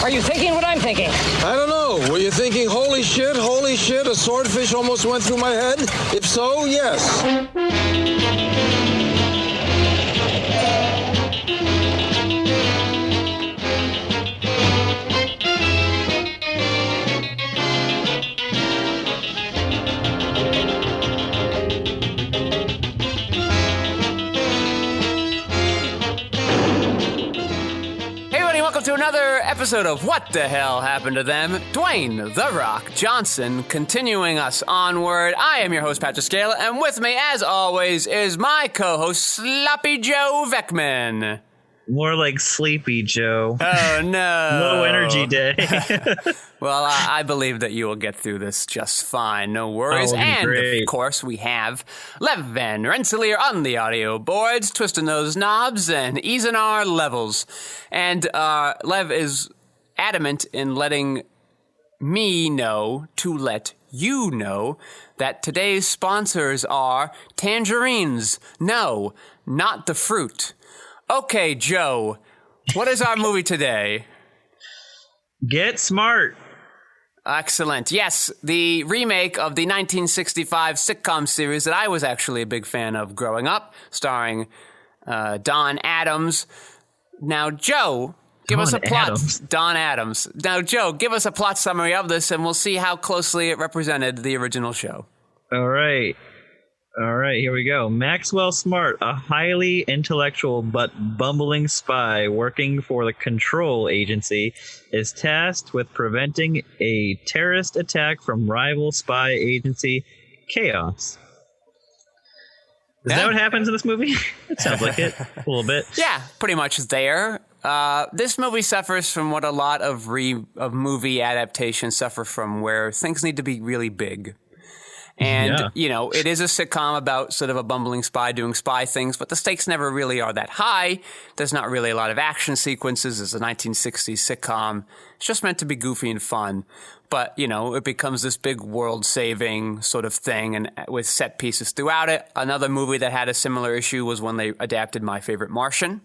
Are you thinking what I'm thinking? I don't know. Were you thinking, holy shit, a swordfish almost went through my head? If so, yes. To another episode of What the Hell Happened to Them? Dwayne The Rock Johnson continuing us onward. I am your host, Patrick Scala, and with me, as always, is my co-host, Sloppy Joe Vekeman. More like Sleepy Joe. Oh, no. Low energy day. Well, I believe that you will get through this just fine. No worries. And, great. Of course, we have Lev Van Rensselaer on the audio boards, twisting those knobs and easing our levels. And Lev is adamant in letting me know to let you know that today's sponsors are tangerines. No, not the fruit. Okay, Joe, what is our movie today? Get Smart. Excellent. Yes, the remake of the 1965 sitcom series that I was actually a big fan of growing up, starring Don Adams. Now, Joe, give us a plot. Don Adams. Now, Joe, give us a plot summary of this, and we'll see how closely it represented the original show. All right, here we go. Maxwell Smart, a highly intellectual but bumbling spy working for the Control Agency, is tasked with preventing a terrorist attack from rival spy agency Chaos. Is that what happens in this movie? It sounds like it, a little bit. Yeah, pretty much there. This movie suffers from what a lot of movie adaptations suffer from, where things need to be really big. And, you know, it is a sitcom about sort of a bumbling spy doing spy things, but the stakes never really are that high. There's not really a lot of action sequences. It's a 1960s sitcom. It's just meant to be goofy and fun. But, you know, it becomes this big world-saving sort of thing, and with set pieces throughout it. Another movie that had a similar issue was when they adapted My Favorite Martian.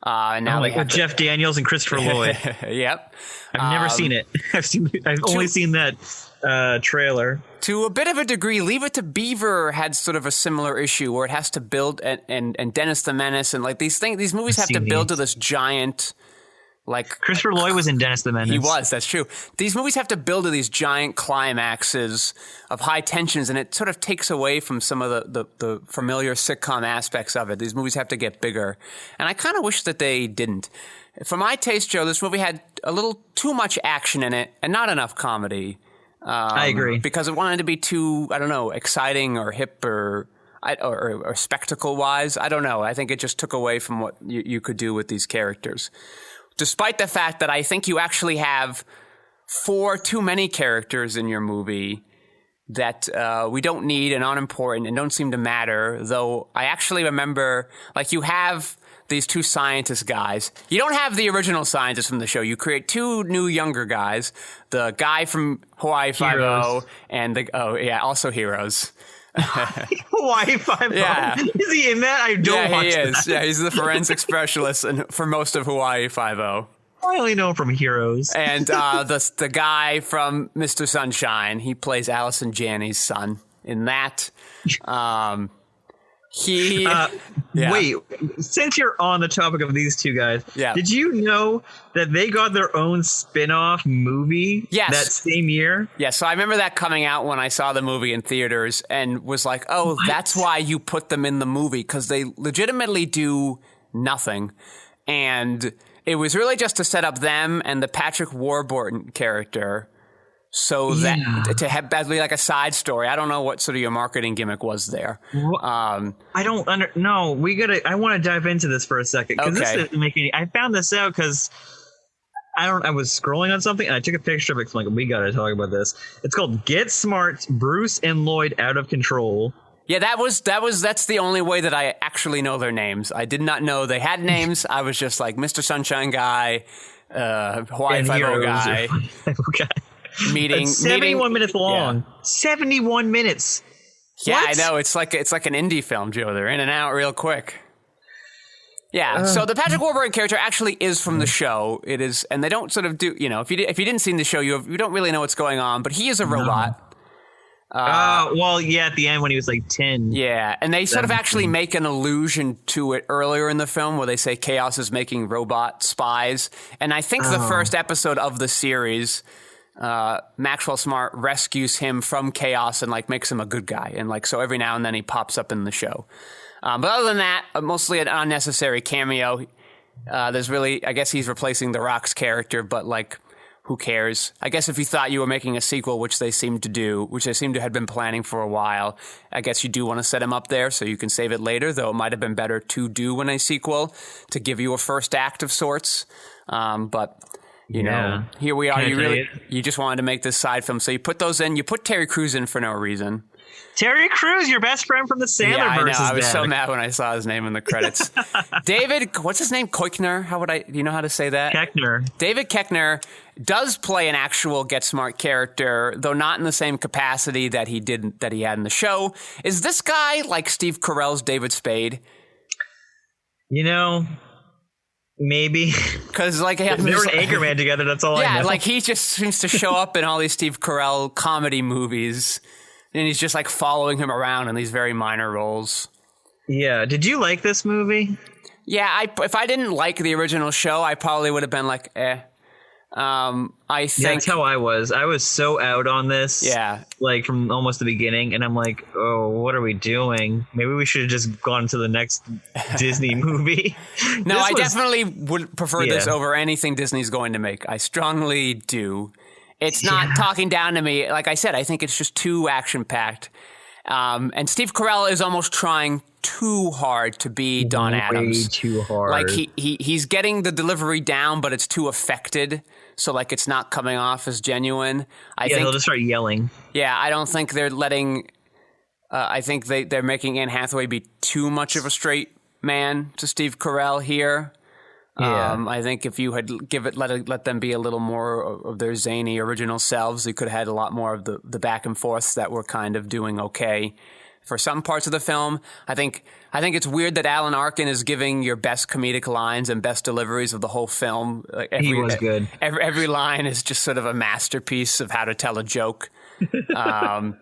And now with Jeff Daniels and Christopher Lloyd. Yep. I've never seen it. I've only seen that trailer. To a bit of a degree, Leave It to Beaver had sort of a similar issue where it has to build, and Dennis the Menace, and like these movies have to build to this giant, like Christopher Lloyd was in Dennis the Menace. He was, that's true. These movies have to build to these giant climaxes of high tensions, and it sort of takes away from some of the familiar sitcom aspects of it. These movies have to get bigger, and I kind of wish that they didn't. For my taste, Joe, this movie had a little too much action in it and not enough comedy. I agree. Because it wanted to be too, I don't know, exciting or hip or spectacle-wise. I don't know. I think it just took away from what you could do with these characters. Despite the fact that I think you actually have 4 too many characters in your movie that we don't need and aren't important and don't seem to matter, though I actually remember, like, you have these 2 scientist guys. You don't have the original scientists from the show. You create 2 new younger guys. The guy from Hawaii Five-0 and also Heroes. Hawaii Five-0? Yeah. Is he in that? I don't watch he is. that. Yeah, he's the forensic specialist for most of Hawaii Five-0. I only know him from Heroes. And the guy from Mr. Sunshine, he plays Allison Janney's son in that. Wait, since you're on the topic of these 2 guys, did you know that they got their own spin-off movie that same year? Yeah, so I remember that coming out when I saw the movie in theaters and was like, oh, that's why you put them in the movie, because they legitimately do nothing. And it was really just to set up them and the Patrick Warburton character. So that to have badly like a side story. I don't know what sort of your marketing gimmick was there. I don't no. I want to dive into this for a second, because this isn't making. I found this out because I was scrolling on something and I took a picture of it. I'm like, we got to talk about this. It's called Get Smart, Bruce and Lloyd Out of Control. Yeah, that's the only way that I actually know their names. I did not know they had names. I was just like Mr. Sunshine guy, Hawaii Five-0 guy. Meeting 71 minutes long. Yeah. 71 minutes. Yeah, What? I know. It's like an indie film, Joe. They're in and out real quick. Yeah, so the Patrick Warburton character actually is from the show. It is, and they don't sort of do, if you didn't see the show, you don't really know what's going on. But he is a robot. Well, yeah, at the end when he was like 10. Yeah, and they sort of actually make an allusion to it earlier in the film where they say Chaos is making robot spies. And I think the first episode of the series, Maxwell Smart rescues him from Chaos and like makes him a good guy. And like so every now and then he pops up in the show. But other than that, mostly an unnecessary cameo. There's really, I guess he's replacing The Rock's character, but like, who cares? I guess if you thought you were making a sequel, which they seem to do, which they seem to have been planning for a while, I guess you do want to set him up there so you can save it later, though it might have been better to do in a sequel to give you a first act of sorts. But, you know, here we are. You just wanted to make this side film. So you put those in. You put Terry Crews in for no reason. Terry Crews, your best friend from the Sandler I know. versus I was dead. so mad when I saw his name in the credits. David, what's his name? Koechner? Do you know how to say that? Koechner. David Koechner does play an actual Get Smart character, though not in the same capacity that he had in the show. Is this guy like Steve Carell's David Spade? You know, maybe. Because like they were in Anchorman together. That's all I know. Yeah, like he just seems to show up in all these Steve Carell comedy movies. And he's just like following him around in these very minor roles. Yeah. Did you like this movie? Yeah. If I didn't like the original show, I probably would have been like, eh. I think that's how I was. I was so out on this. Yeah. Like from almost the beginning. And I'm like, oh, what are we doing? Maybe we should have just gone to the next Disney movie. No, I definitely would prefer this over anything Disney's going to make. I strongly do. It's not talking down to me. Like I said, I think it's just too action-packed. And Steve Carell is almost trying too hard to be Don Adams. Way too hard. Like he's getting the delivery down, but it's too affected. So like it's not coming off as genuine. I think they'll just start yelling. Yeah, I don't think they're letting... I think they're making Anne Hathaway be too much of a straight man to Steve Carell here. Yeah. I think if you had let them be a little more of their zany original selves, you could have had a lot more of the back and forths that were kind of doing okay for some parts of the film. I think it's weird that Alan Arkin is giving your best comedic lines and best deliveries of the whole film. He was good. Every line is just sort of a masterpiece of how to tell a joke. Unlike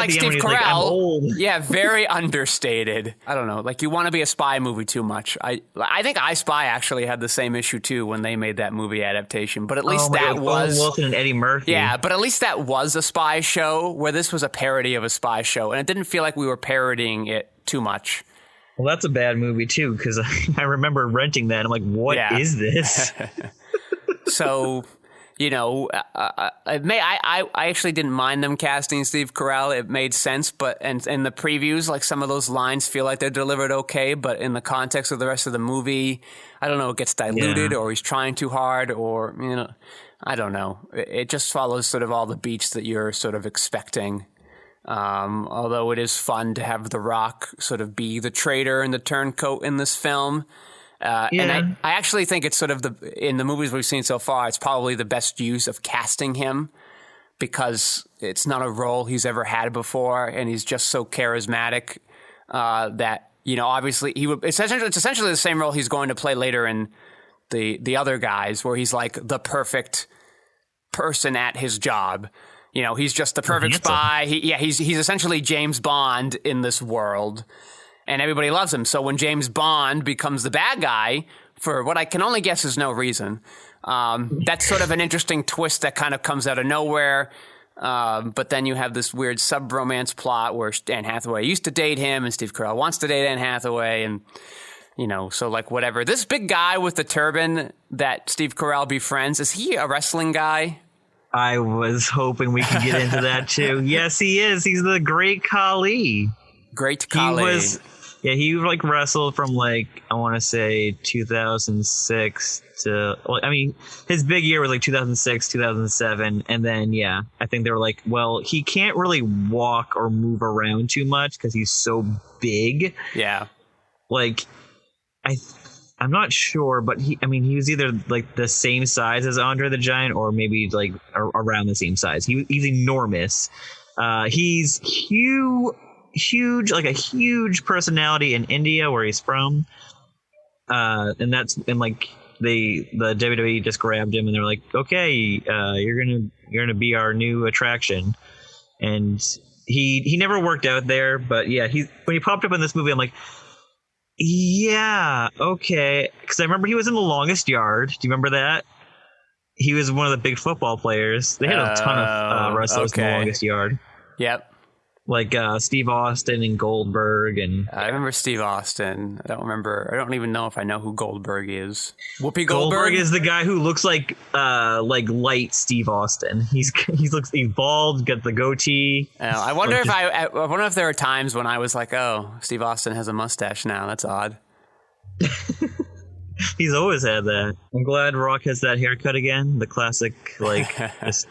Steve Carell, very understated. I don't know, like you want to be a spy movie too much. I think I Spy actually had the same issue too when they made that movie adaptation, but at least was Wilson and Eddie Murphy. Yeah, but at least that was a spy show, where this was a parody of a spy show, and it didn't feel like we were parodying it too much. Well, that's a bad movie too, because I remember renting that. I'm like, what is this? So. You know, I actually didn't mind them casting Steve Carell. It made sense, but and in the previews, like some of those lines feel like they're delivered okay, but in the context of the rest of the movie, I don't know, it gets diluted or he's trying too hard or, you know, I don't know. It just follows sort of all the beats that you're sort of expecting. Although it is fun to have The Rock sort of be the traitor and the turncoat in this film. And I actually think it's sort of in the movies we've seen so far, it's probably the best use of casting him because it's not a role he's ever had before, and he's just so charismatic that, you know, obviously it's essentially the same role he's going to play later in the other guys, where he's like the perfect person at his job. You know, he's just the perfect spy. He's essentially James Bond in this world. And everybody loves him. So when James Bond becomes the bad guy, for what I can only guess is no reason, that's sort of an interesting twist that kind of comes out of nowhere. But then you have this weird sub-romance plot where Anne Hathaway used to date him and Steve Carell wants to date Anne Hathaway. And, you know, so like whatever. This big guy with the turban that Steve Carell befriends, is he a wrestling guy? I was hoping we could get into that too. Yes, he is. He's the Great Khali. Great Khali. He like wrestled from like, I want to say 2006 to, I mean, his big year was like 2006, 2007. And then, I think they were like, well, he can't really walk or move around too much because he's so big. Yeah. Like, I'm not sure, but he was either like the same size as Andre the Giant or maybe like around the same size. He's enormous. He's huge personality in India where he's from. And like the WWE just grabbed him and they're like, okay, you're gonna be our new attraction. And he never worked out there, but yeah, when he popped up in this movie, I'm like, yeah, okay, because I remember he was in The Longest Yard. Do you remember that? He was one of the big football players. They had a ton of wrestlers in The Longest Yard. Yep. Like Steve Austin and Goldberg, and I remember Steve Austin. I don't even know if I know who Goldberg is. Whoopi Goldberg? Goldberg is the guy who looks like light Steve Austin. He's bald, got the goatee. I wonder if there are times when I was like, oh, Steve Austin has a mustache now. That's odd. He's always had that. I'm glad Rock has that haircut again. The classic, like just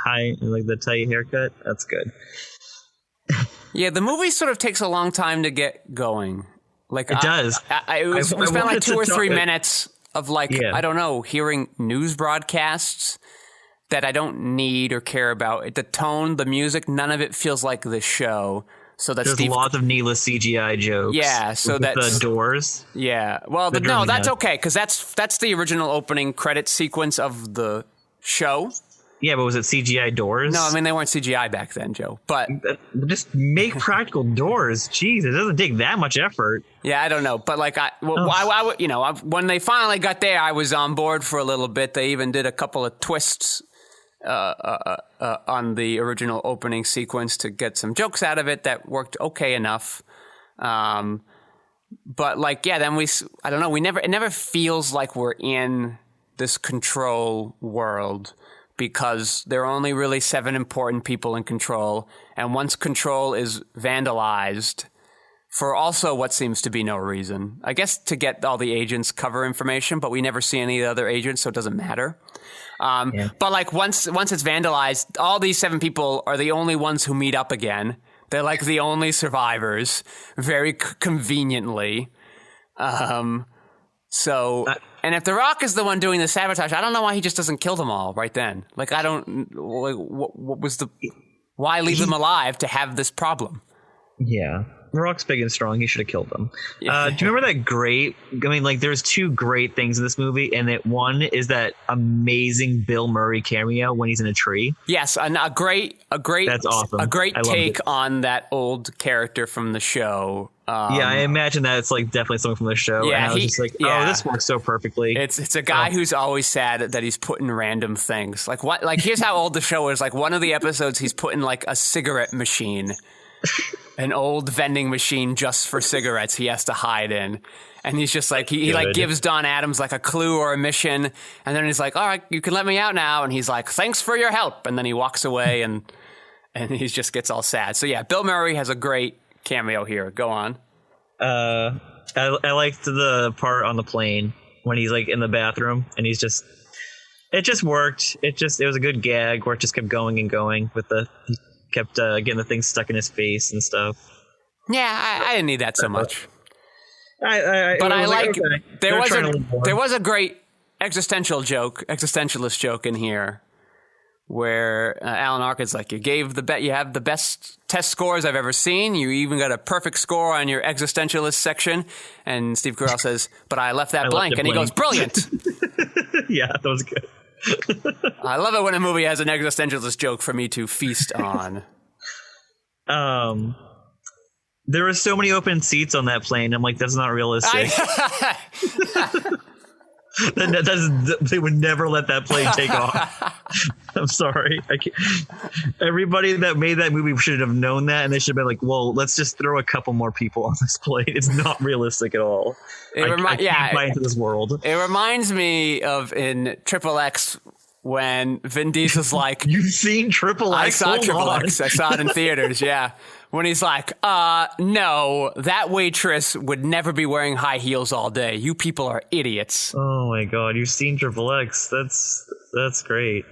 high, like the tight haircut. That's good. Yeah, the movie sort of takes a long time to get going. Like it does. We spent like 2 or 3 minutes of I don't know, hearing news broadcasts that I don't need or care about. The tone, the music, none of it feels like the show. So that there's lots of needless CGI jokes. Yeah, so that's the doors. Yeah, well, no, that's okay because that's the original opening credit sequence of the show. Yeah, but was it CGI doors? No, I mean, they weren't CGI back then, Joe. But just make practical doors. Jeez, it doesn't take that much effort. Yeah, I don't know. But when they finally got there, I was on board for a little bit. They even did a couple of twists on the original opening sequence to get some jokes out of it that worked okay enough. But then I don't know. It never feels like we're in this control world. Because there are only really 7 important people in control. And once control is vandalized, for also what seems to be no reason, I guess to get all the agents' cover information, but we never see any of the other agents, so it doesn't matter. But once it's vandalized, all these 7 people are the only ones who meet up again. They're like the only survivors, very conveniently. And if The Rock is the one doing the sabotage, I don't know why he just doesn't kill them all right then. Why leave them alive to have this problem? Yeah. The Rock's big and strong. He should have killed them. Yeah. Do you remember that there's 2 great things in this movie, and one is that amazing Bill Murray cameo when he's in a tree. Yes, a great that's awesome. A great take on that old character from the show. I imagine that it's definitely someone from the show. Yeah, and I was just oh, this works so perfectly. It's a guy who's always sad that he's putting random things. Here's how old the show is. One of the episodes, he's putting a cigarette machine. An old vending machine just for cigarettes he has to hide in. And he's just he gives Don Adams a clue or a mission. And then he's like, all right, you can let me out now. And he's like, thanks for your help. And then he walks away and he just gets all sad. So yeah, Bill Murray has a great cameo here. Go on. I liked the part on the plane when he's in the bathroom and it just worked. It was a good gag where it just kept going and going with he kept getting the thing stuck in his face and stuff. Yeah, I didn't need that so much. There was a great existentialist joke in here where Alan Arkin's you have the best test scores I've ever seen. You even got a perfect score on your existentialist section. And Steve Carell says, but I left that blank. And he goes, brilliant. Yeah, that was good. I love it when a movie has an existentialist joke for me to feast on. There were so many open seats on that plane. I'm that's not realistic. They would never let that plane take off. I'm sorry. Everybody that made that movie should have known that, and they should have been well, let's just throw a couple more people on this plane. It's not realistic at all. I can't buy into this world. It reminds me of in Triple X when Vin Diesel's You've seen Triple X? I saw Triple X. I saw it in theaters, yeah. When he's no, that waitress would never be wearing high heels all day. You people are idiots. Oh my God, you've seen Triple X. That's great.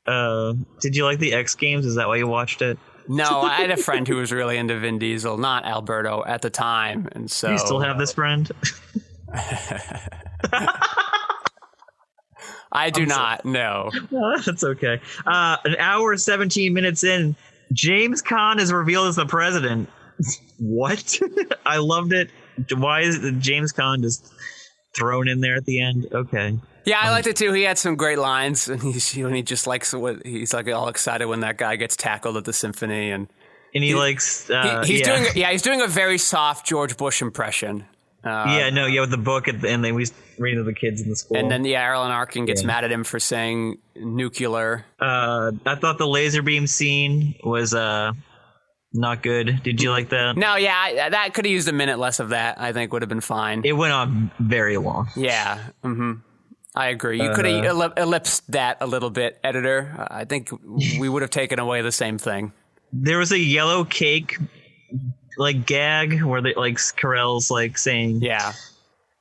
Did you like the X Games? Is that why you watched it? No, I had a friend who was really into Vin Diesel, not Alberto at the time. And so. You still have this friend? I do not, no. That's okay. An hour, 17 minutes in, James Caan is revealed as the president. What? I loved it. Why is James Caan just thrown in there at the end? Okay. Yeah, I liked it too. He had some great lines, and he just likes what he's like all excited when that guy gets tackled at the symphony, and he likes. He's doing a very soft George Bush impression. With the book, and then he's reading to the kids in the school. And then Alan Arkin gets mad at him for saying nuclear. I thought the laser beam scene was not good. Did you like that? No, that could have used a minute less of that. I think would have been fine. It went on very long. Yeah, I agree. You could have ellipsed that a little bit, editor. I think we would have taken away the same thing. There was a yellow cake gag where they Carrell's saying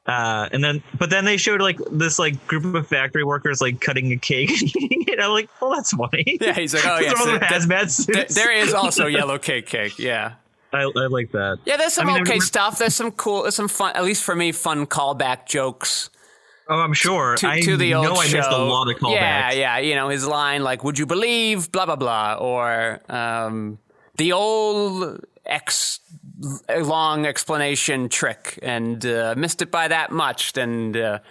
but then they showed this group of factory workers cutting a cake and eating it. I'm like, oh, that's funny. Yeah, he's like, oh yeah, hazmat suits. There is also yellow cake. Yeah, I like that. Yeah, there's some stuff. There's some fun, at least for me, fun callback jokes. Oh, I'm sure. To the old show. I missed a lot of callbacks. Yeah. His line would you believe blah blah blah, or the old long explanation trick, and missed it by that much, and the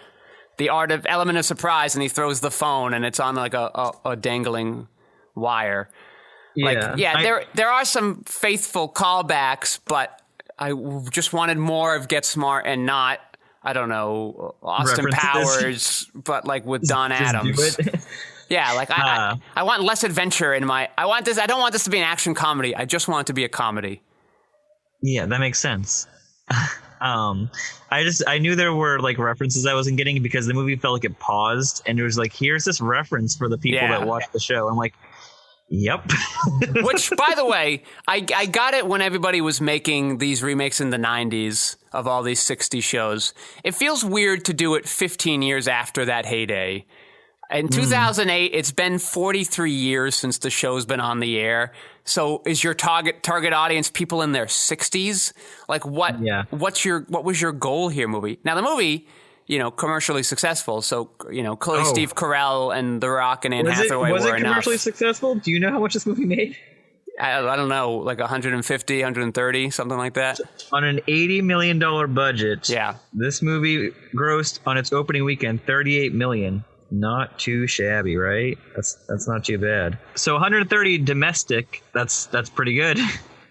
element of surprise, and he throws the phone and it's on a dangling wire. There are some faithful callbacks, but I just wanted more of Get Smart and not, I don't know, Austin Powers, but with Don Adams. Yeah, I want less adventure in my. I don't want this to be an action comedy. I just want it to be a comedy. Yeah, that makes sense. I knew there were references I wasn't getting because the movie felt like it paused and it was here's this reference for the people that watch the show. I'm like, yep. Which, by the way, I got it when everybody was making these remakes in the 90s of all these 60 shows. It feels weird to do it 15 years after that heyday. In 2008, it's been 43 years since the show's been on the air. So is your target audience people in their 60s? What was your goal here, movie? Now, the movie, commercially successful. So, clearly Steve Carell and The Rock and Anne Hathaway were enough. Was it commercially successful? Do you know how much this movie made? I don't know, 150, 130, something like that. On an $80 million budget, this movie grossed on its opening weekend $38 million. Not too shabby, right? That's not too bad. So 130 domestic, that's pretty good.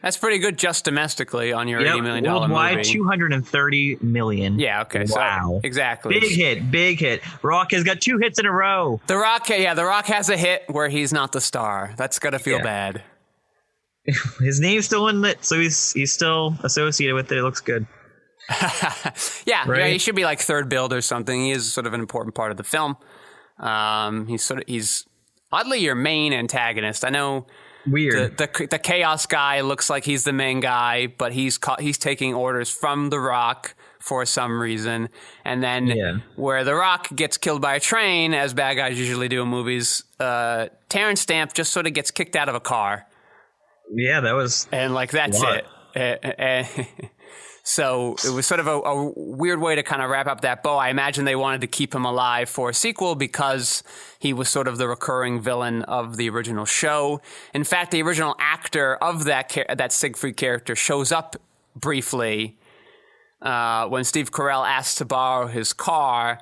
That's pretty good just domestically on your $80 million worldwide, movie. 230 million. Yeah, okay. Wow. So, exactly. Big hit. Rock has got 2 hits in a row. The Rock has a hit where he's not the star. That's got to feel bad. His name's still in it, so he's still associated with it. It looks good. Yeah, he should be third build or something. He is sort of an important part of the film. He's oddly your main antagonist. I know weird. The chaos guy looks like he's the main guy, but he's taking orders from The Rock for some reason. And then where The Rock gets killed by a train, as bad guys usually do in movies, Terrence Stamp just sort of gets kicked out of a car. Yeah, that was that's it. So it was sort of a weird way to kind of wrap up that bow. I imagine they wanted to keep him alive for a sequel because he was sort of the recurring villain of the original show. In fact, the original actor of that Siegfried character shows up briefly when Steve Carell asks to borrow his car,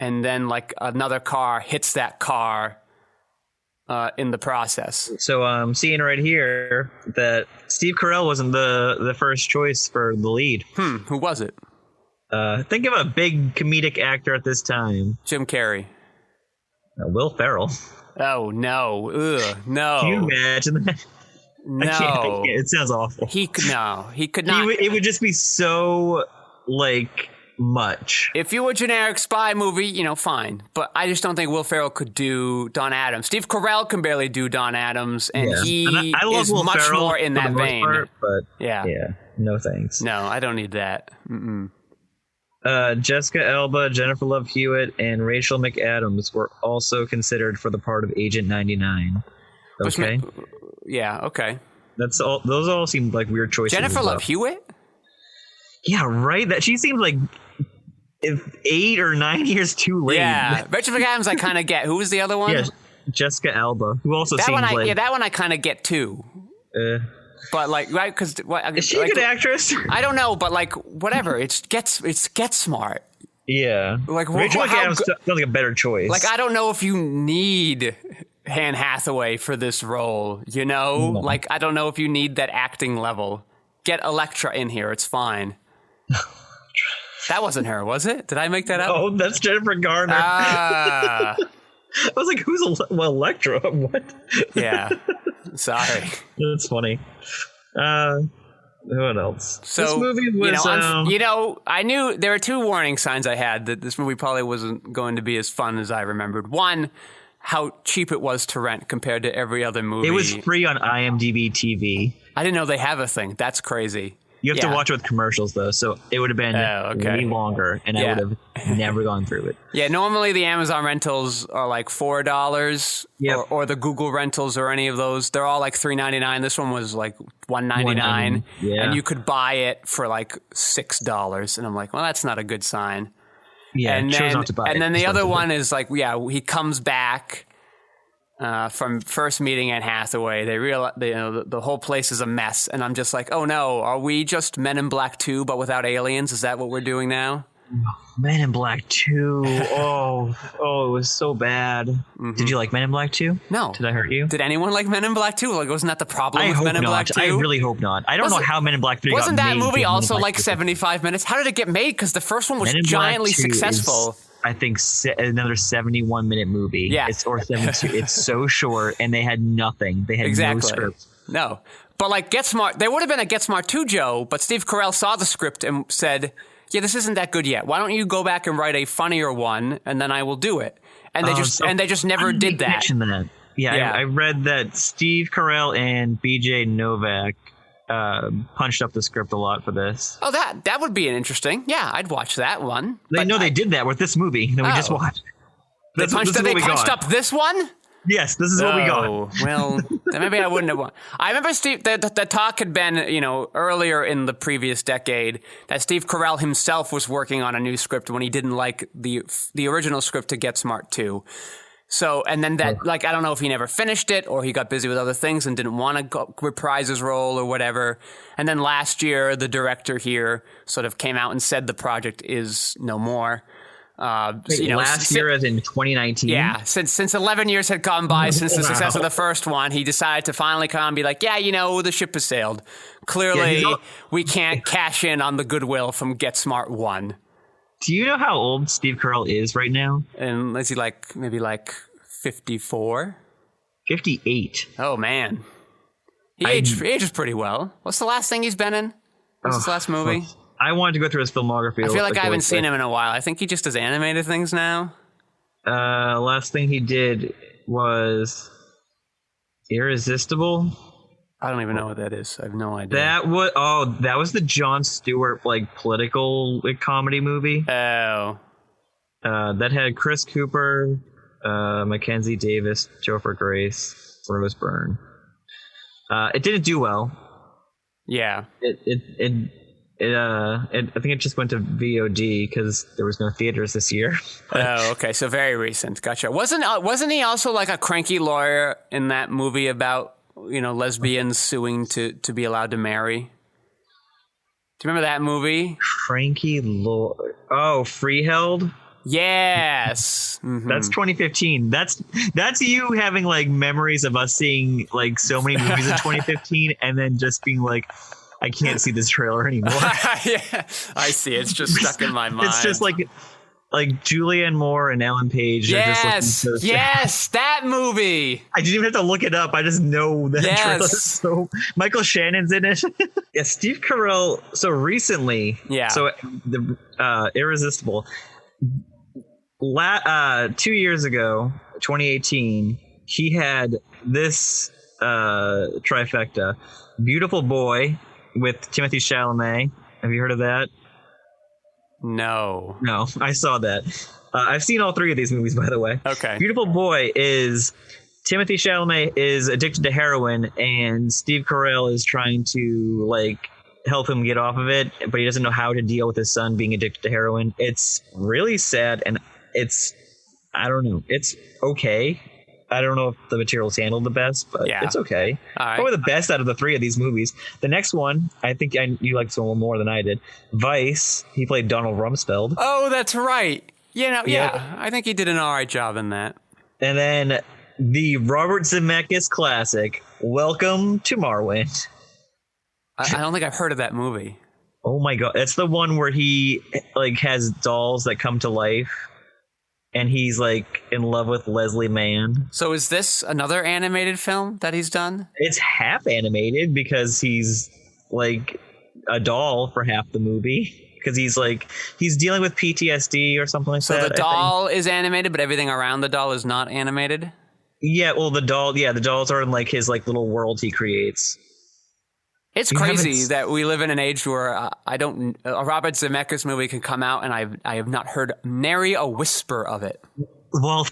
and then another car hits that car in the process. So I'm seeing right here that Steve Carell wasn't the first choice for the lead. Who was it? Think of a big comedic actor at this time. Jim Carrey. Will Ferrell. Oh, no. Ugh, no. Can you imagine that? No. I can't. It sounds awful. He could not. It would just be so, much. If you were a generic spy movie, fine. But I just don't think Will Ferrell could do Don Adams. Steve Carell can barely do Don Adams, and he I love is Will much Ferrell more in that vein. Part, but yeah, no thanks. No, I don't need that. Mm-mm. Jessica Alba, Jennifer Love Hewitt, and Rachel McAdams were also considered for the part of Agent 99. Okay. Okay. That's all. Those all seem like weird choices. Jennifer Love Hewitt? Yeah, right. That she seems like 8 or 9 years too late. Yeah, Rachel McAdams I kind of get. Who was the other one? Yeah, Jessica Alba, who also that seems that one I kind of get too. But like, right? Because is she a good actress? I don't know, but like, whatever. It's Get Smart. Yeah. Like, Rachel McAdams sounds like a better choice. Like, I don't know if you need Anne Hathaway for this role. You know, like I don't know if you need that acting level. Get Elektra in here. It's fine. That wasn't her, was it? Did I make that up? Oh, that's Jennifer Garner. Ah. I was like, who's Elektra? What? Yeah. Sorry. That's funny. What else? So, this movie was, I knew there were two warning signs I had that this movie probably wasn't going to be as fun as I remembered. One, how cheap it was to rent compared to every other movie. It was free on IMDb TV. I didn't know they have a thing. That's crazy. You have to watch it with commercials, though, so it would have been way longer, and I would have never gone through it. Yeah, normally the Amazon rentals are like $4, or the Google rentals or any of those. They're all like $3.99. This one was like $1.99, and you could buy it for like $6. And I'm like, well, that's not a good sign. Yeah, and chose not to buy it. And then the other one is like, he comes back from first meeting Anne Hathaway. They realize the whole place is a mess, and I'm just like, oh no, are we just Men in Black 2 but without aliens? Is that what we're doing now? Men in Black 2. Oh, it was so bad. Mm-hmm. Did you like Men in Black 2? No. Did I hurt you? Did anyone like Men in Black 2? Like, wasn't that the problem with Men in Black 2? I really hope not. I don't know how Men in Black 3 wasn't got that made movie also like 75 minutes? How did it get made? Because the first one was giantly successful. I think another 71-minute movie. Yeah. Or 72. It's so short, and they had nothing. They had no script. No. But like Get Smart, there would have been a Get Smart 2, Joe, but Steve Carell saw the script and said, yeah, this isn't that good yet. Why don't you go back and write a funnier one, and then I will do it. And they just never did that. Yeah. I read that Steve Carell and BJ Novak punched up the script a lot for this. Oh, that would be an interesting. Yeah, I'd watch that one. They did that with this movie that we just watched. They punched up this one? Yes, this is what we got. Well, maybe I wouldn't have won. I remember Steve. The talk had been, earlier in the previous decade that Steve Carell himself was working on a new script when he didn't like the original script to Get Smart 2. So, and then I don't know if he never finished it or he got busy with other things and didn't want to reprise his role or whatever. And then last year, the director here sort of came out and said the project is no more. Last year as in 2019? Yeah, since 11 years had gone by since the success of the first one, he decided to finally come and be like, the ship has sailed. Clearly, we can't cash in on the goodwill from Get Smart 1. Do you know how old Steve Carell is right now? And is he maybe 54? 58. Oh, man. He ages pretty well. What's the last thing he's been in? What's his last movie? I wanted to go through his filmography. I feel like I haven't seen him in a while. I think he just does animated things now. Last thing he did was Irresistible. I don't even know what that is. I have no idea. That was the Jon Stewart political comedy movie. Oh. That had Chris Cooper, Mackenzie Davis, Topher Grace, Rose Byrne. It didn't do well. Yeah. I think it just went to VOD because there was no theaters this year. Oh, okay. So very recent. Gotcha. Wasn't he also like a cranky lawyer in that movie about lesbians suing to be allowed to marry? Do you remember that movie? Cranky lawyer. Oh, Freeheld. Yes. Mm-hmm. That's 2015. That's you having memories of us seeing so many movies in 2015 and then just being like, I can't see this trailer anymore. Yeah, I see. It's just stuck in my mind. It's just like Julianne Moore and Ellen Page. Yes, that movie. I didn't even have to look it up. I just know that trailer. So Michael Shannon's in it. Yeah, Steve Carell. So recently, So the Irresistible. 2 years ago, 2018, he had this trifecta: Beautiful Boy with Timothy Chalamet. Have you heard of that? No, I saw that. I've seen all three of these movies, by the way. Okay. Beautiful Boy is Timothy Chalamet is addicted to heroin, and Steve Carell is trying to help him get off of it, but he doesn't know how to deal with his son being addicted to heroin. It's really sad, and I don't know. It's okay. I don't know if the material's handled the best, but it's okay. All right. Probably the best out of the three of these movies. The next one, I think you liked this one more than I did. Vice. He played Donald Rumsfeld. Oh, that's right. I think he did an all right job in that. And then the Robert Zemeckis classic, Welcome to Marwyn. I don't think I've heard of that movie. Oh my god, it's the one where he like has dolls that come to life, and he's like in love with Leslie Mann. So is this another animated film that he's done? It's half animated because he's like a doll for half the movie. Because he's dealing with PTSD or something like that. So the doll is animated, but everything around the doll is not animated? Yeah, well, the dolls are in like his like little world he creates. It's crazy that we live in an age where a Robert Zemeckis movie can come out and I have not heard nary a whisper of it. Well,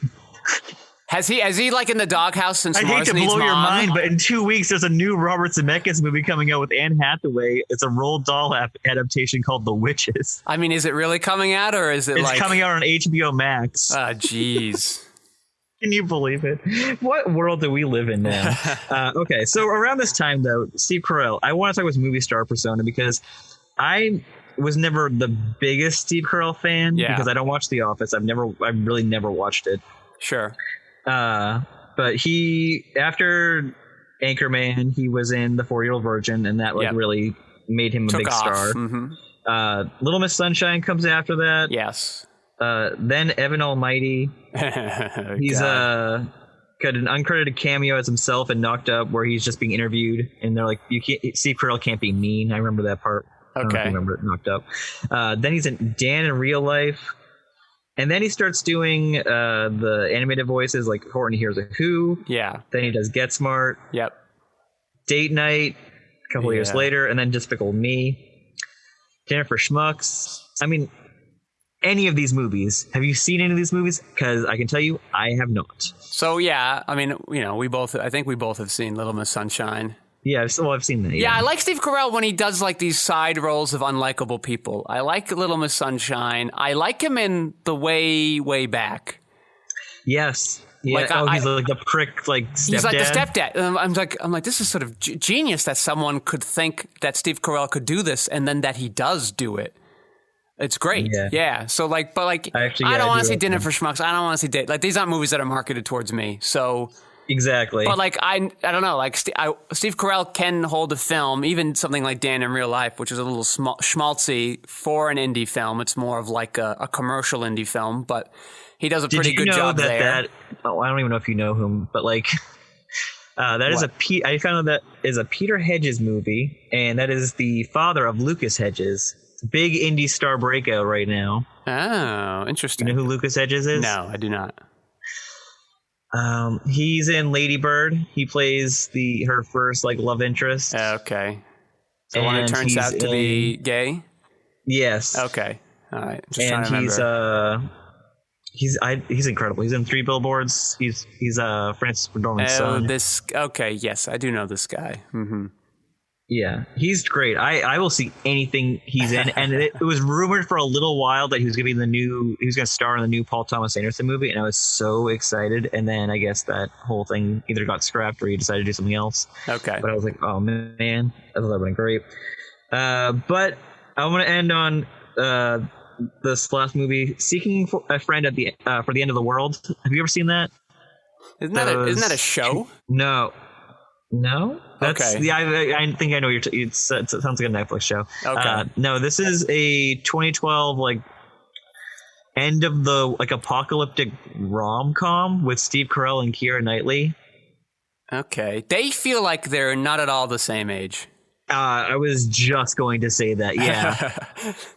has he like in the doghouse since I Mars hate to Needs blow your Mom? mind, but in 2 weeks there's a new Robert Zemeckis movie coming out with Anne Hathaway. It's a Roald Dahl adaptation called The Witches. I mean, is it really coming out, or is it It's coming out on HBO Max. Ah, jeez. Can you believe it? What world do we live in now? Okay, so around this time, though, Steve Carell, I want to talk about his movie star persona because I was never the biggest Steve Carell fan because I don't watch The Office. I've really never watched it. Sure. But after Anchorman, he was in The 4-Year-Old Virgin, and that really made him a big star. Mm-hmm. Little Miss Sunshine comes after that. Yes. Then Evan Almighty. He's got an uncredited cameo as himself in Knocked Up, where he's just being interviewed, and they're like, Steve Carell can't be mean. I remember that part. I don't know if you remember it, Knocked Up. Then he's in Dan in Real Life, and then he starts doing the animated voices like Horton Hears a Who. Yeah. Then he does Get Smart. Yep. Date Night a couple years later, and then Despicable Me. Dinner for Schmucks. I mean, any of these movies. Have you seen any of these movies? Because I can tell you, I have not. So I mean, I think we both have seen Little Miss Sunshine. Yeah, I've seen that. Yeah, I like Steve Carell when he does like these side roles of unlikable people. I like Little Miss Sunshine. I like him in The Way Back. Yes. Yeah. He's like the prick, like stepdad. He's like the stepdad. I'm like, this is sort of genius that someone could think that Steve Carell could do this, and then that he does do it. It's great. Yeah. So I don't want to see Dinner for Schmucks. I don't want to see Date. Like, these aren't movies that are marketed towards me. So exactly. But like, I don't know. Like Steve Carell can hold a film, even something like Dan in Real Life, which is a little schmaltzy for an indie film. It's more of like a commercial indie film, but he does a pretty good job there. I don't even know if you know him, but like that is I found out that is a Peter Hedges movie, and that is the father of Lucas Hedges. Big indie star breakout right now. Oh, interesting. You know who Lucas Hedges is? No, I do not. He's in Lady Bird. He plays her first like love interest. Okay. So one who turns out to be gay? Yes. Okay. All right. He's incredible. He's in 3 Billboards. He's Francis McDormand's son. Okay, yes, I do know this guy. Mm-hmm. Yeah, he's great. I will see anything he's in, and it was rumored for a little while that he was going to star in the new Paul Thomas Anderson movie, and I was so excited. And then I guess that whole thing either got scrapped or he decided to do something else. Okay, but I was like, oh man, I thought that would have been great. But I want to end on this last movie, Seeking a Friend at the for the End of the World. Have you ever seen that? Isn't that a show? No. That's, okay. Yeah, I think I know it sounds like a Netflix show. Okay. No, this is a 2012 like end of the like apocalyptic rom-com with Steve Carell and Keira Knightley. Okay. They feel like they're not at all the same age. I was just going to say that. Yeah.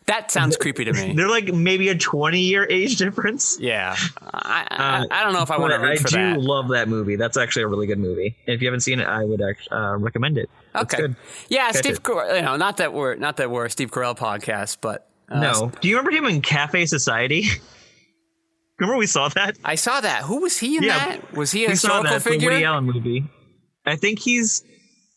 That sounds creepy to me. They're like maybe a 20-year age difference. Yeah. I don't know if I want to root for that. I do love that movie. That's actually a really good movie. And if you haven't seen it, I would recommend it. Okay. Good. Yeah, Steve Carell, not that we're a Steve Carell podcast, but no. Do you remember him in Cafe Society? Remember we saw that? I saw that. Who was he in that? Was he a historical figure? The Woody Allen movie. I think he's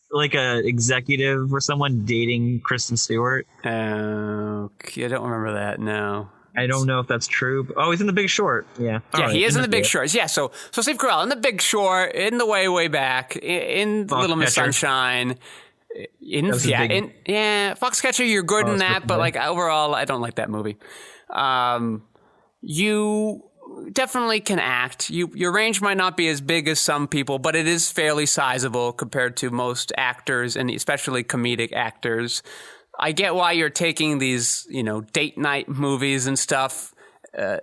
like a executive or someone dating Kristen Stewart. Okay, I don't remember that. No. I don't know if that's true. Oh, he's in The Big Short. Yeah. Yeah, he is in The Big Short. Yeah, so Steve Carell in The Big Short, in The Way Back, in Little Miss Sunshine. Foxcatcher, you're good in that, but like overall, I don't like that movie. You definitely can act. Your range might not be as big as some people, but it is fairly sizable compared to most actors, and especially comedic actors. I get why you're taking these, date night movies and stuff,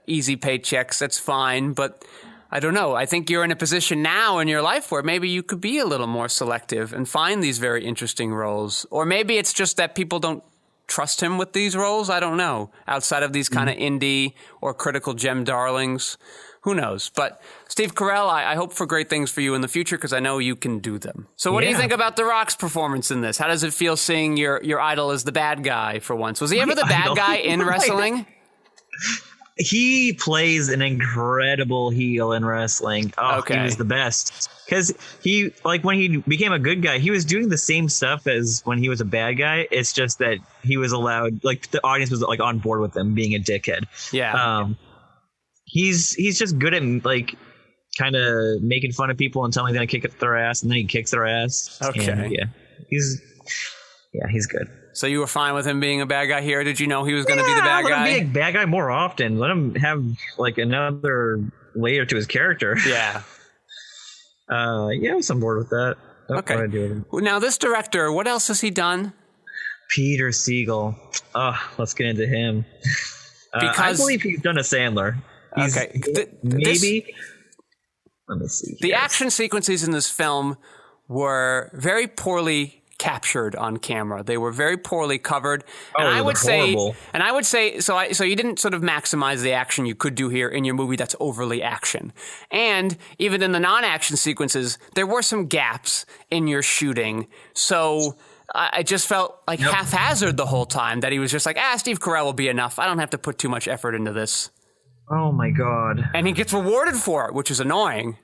easy paychecks. That's fine, but I don't know. I think you're in a position now in your life where maybe you could be a little more selective and find these very interesting roles. Or maybe it's just that people don't trust him with these roles. I don't know. Outside of these kind of indie or critical gem darlings, who knows? But Steve Carell, I hope for great things for you in the future because I know you can do them. So what do you think about The Rock's performance in this? How does it feel seeing your idol as the bad guy for once? Was he ever the bad guy in wrestling? He plays an incredible heel in wrestling. Oh, okay. He was the best. Because when he became a good guy, he was doing the same stuff as when he was a bad guy. It's just that he was allowed, the audience was on board with him being a dickhead. Yeah. He's just good at kind of making fun of people and telling them to kick their ass, and then he kicks their ass. Okay. And, he's good. So you were fine with him being a bad guy here? Did you know he was going to be the bad guy? Let him be a bad guy more often. Let him have another layer to his character. Yeah. I was on board with that. That's okay. what I do with him. Now this director, what else has he done? Peter Siegel. Let's get into him. Because I believe he's done a Sandler. Okay. Maybe. Let me see. The action sequences in this film were very poorly captured on camera. They were very poorly covered. And I would say, so you didn't sort of maximize the action you could do here in your movie that's overly action. And even in the non-action sequences, there were some gaps in your shooting. So I just felt haphazard the whole time, that he was just like, Steve Carell will be enough. I don't have to put too much effort into this. Oh my God. And he gets rewarded for it, which is annoying.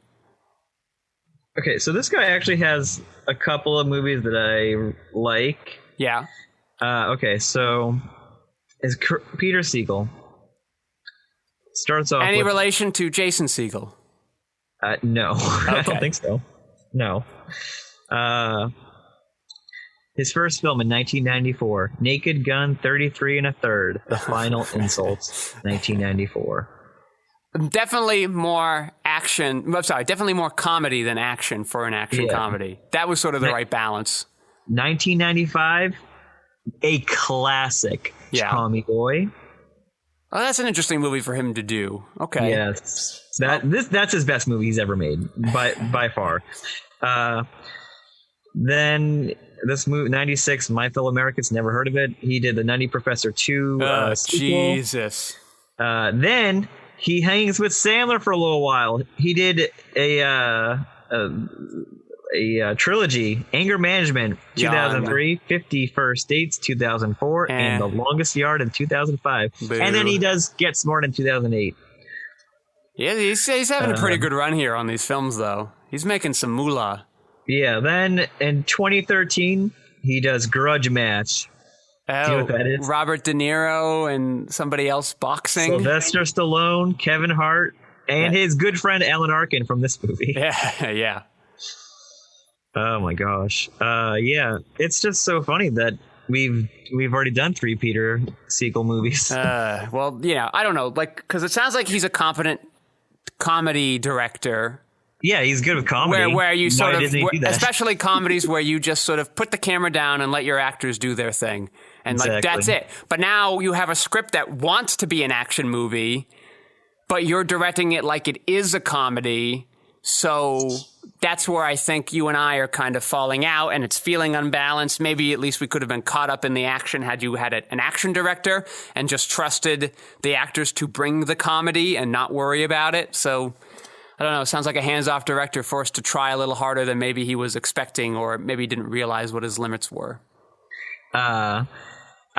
Okay, so this guy actually has a couple of movies that I like. Yeah. Okay, so is Peter Siegel. Starts off Any relation to Jason Segel? No. Okay. I don't think so. No. His first film in 1994, Naked Gun 33 1/3, The Final Insult, 1994. Definitely more action. I'm sorry, definitely more comedy than action for an action comedy. That was sort of the right balance. 1995, a classic, Tommy Boy. Oh, that's an interesting movie for him to do. Okay. Yes. That's his best movie he's ever made, by far. Then this movie, 96, My Fellow Americans, never heard of it. He did the Nutty Professor 2 sequel. Jesus. Then he hangs with Sandler for a little while. He did a trilogy, Anger Management, 2003, 50 First Dates, 2004, and The Longest Yard in 2005. Boo. And then he does Get Smart in 2008. Yeah, he's having a pretty good run here on these films, though. He's making some moolah. Yeah, then in 2013, he does Grudge Match. Oh, do you know what that is? Robert De Niro and somebody else boxing. Sylvester Stallone, Kevin Hart, and his good friend Alan Arkin from this movie. Yeah. Oh my gosh. It's just so funny that we've already done 3 Peter Siegel movies. Well, I don't know, because it sounds like he's a competent comedy director. Yeah, he's good with comedy. Where you especially comedies where you just sort of put the camera down and let your actors do their thing. And that's it. But now you have a script that wants to be an action movie, but you're directing it like it is a comedy. So that's where I think you and I are kind of falling out, and it's feeling unbalanced. Maybe at least we could have been caught up in the action had you had an action director and just trusted the actors to bring the comedy and not worry about it. So I don't know. It sounds like a hands-off director forced to try a little harder than maybe he was expecting, or maybe didn't realize what his limits were. I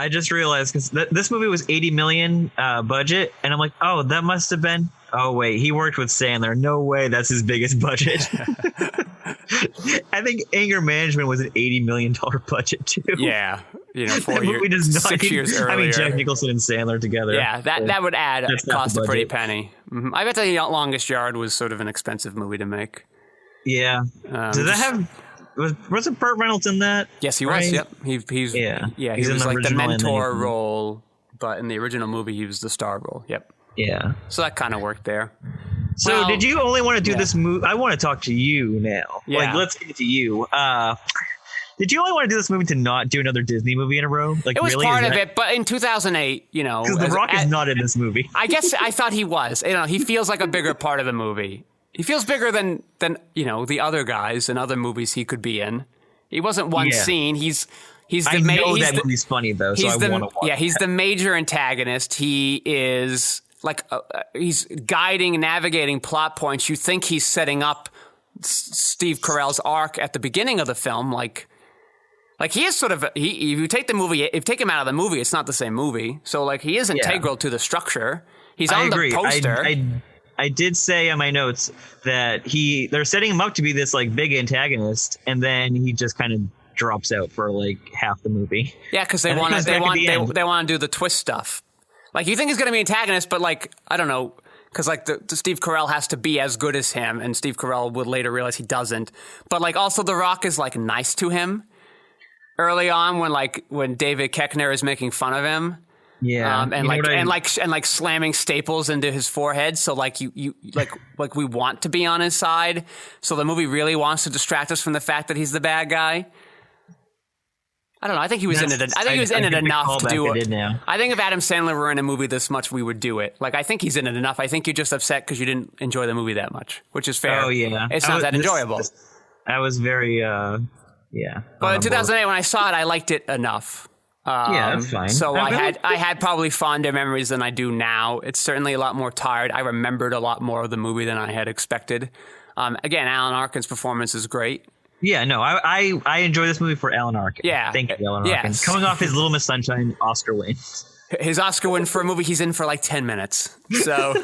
just realized because this movie was $80 million budget, and I'm like, oh, that must have been. Oh wait, he worked with Sandler. No way, that's his biggest budget. I think Anger Management was an $80 million budget too. Yeah, 4 years, 6 years earlier. I mean, Jack Nicholson and Sandler together. Yeah, that would cost a pretty penny. Mm-hmm. I bet The Longest Yard was sort of an expensive movie to make. Yeah. Did that have... Wasn't Burt Reynolds in that? Yes, he was. Yep. He was like the mentor role, but in the original movie, he was the star role. Yep. Yeah. So that kind of worked there. So did you only want to do this movie? I want to talk to you now. Yeah. Like, let's get to you. Did you only want to do this movie to not do another Disney movie in a row? Like, it was really? part of it, but in 2008, because The Rock is not in this movie. I guess I thought he was. He feels like a bigger part of the movie. He feels bigger than the other guys in other movies he could be in. He wasn't one scene. He's I know that movie's funny though, so I want to watch. Yeah, he's the major antagonist. He is like he's guiding and navigating plot points. You think he's setting up Steve Carell's arc at the beginning of the film, like he is sort of if you take him out of the movie, it's not the same movie. So like he is integral to the structure. He's on the poster. I did say in my notes that they're setting him up to be this like big antagonist, and then he just kind of drops out for like half the movie. Yeah, because they want to do the twist stuff. Like you think he's going to be antagonist, but like I don't know, because like the Steve Carell has to be as good as him, and Steve Carell would later realize he doesn't. But like also The Rock is like nice to him early on when David Koechner is making fun of him. Yeah, and slamming staples into his forehead. So like you we want to be on his side. So the movie really wants to distract us from the fact that he's the bad guy. I don't know. I think he was in it. I think he was in it enough to do it. I think if Adam Sandler were in a movie this much, we would do it. Like I think he's in it enough. I think you're just upset because you didn't enjoy the movie that much, which is fair. Oh yeah, it's not that enjoyable. I was very But in 2008, when I saw it, I liked it enough. That's fine. So I had probably fonder memories than I do now. It's certainly a lot more tired. I remembered a lot more of the movie than I had expected. Again, Alan Arkin's performance is great. Yeah, no, I enjoy this movie for Alan Arkin. Yeah. Thank you, Alan Arkin. Yes. Coming off his Little Miss Sunshine Oscar win. His Oscar win for a movie he's in for like 10 minutes. So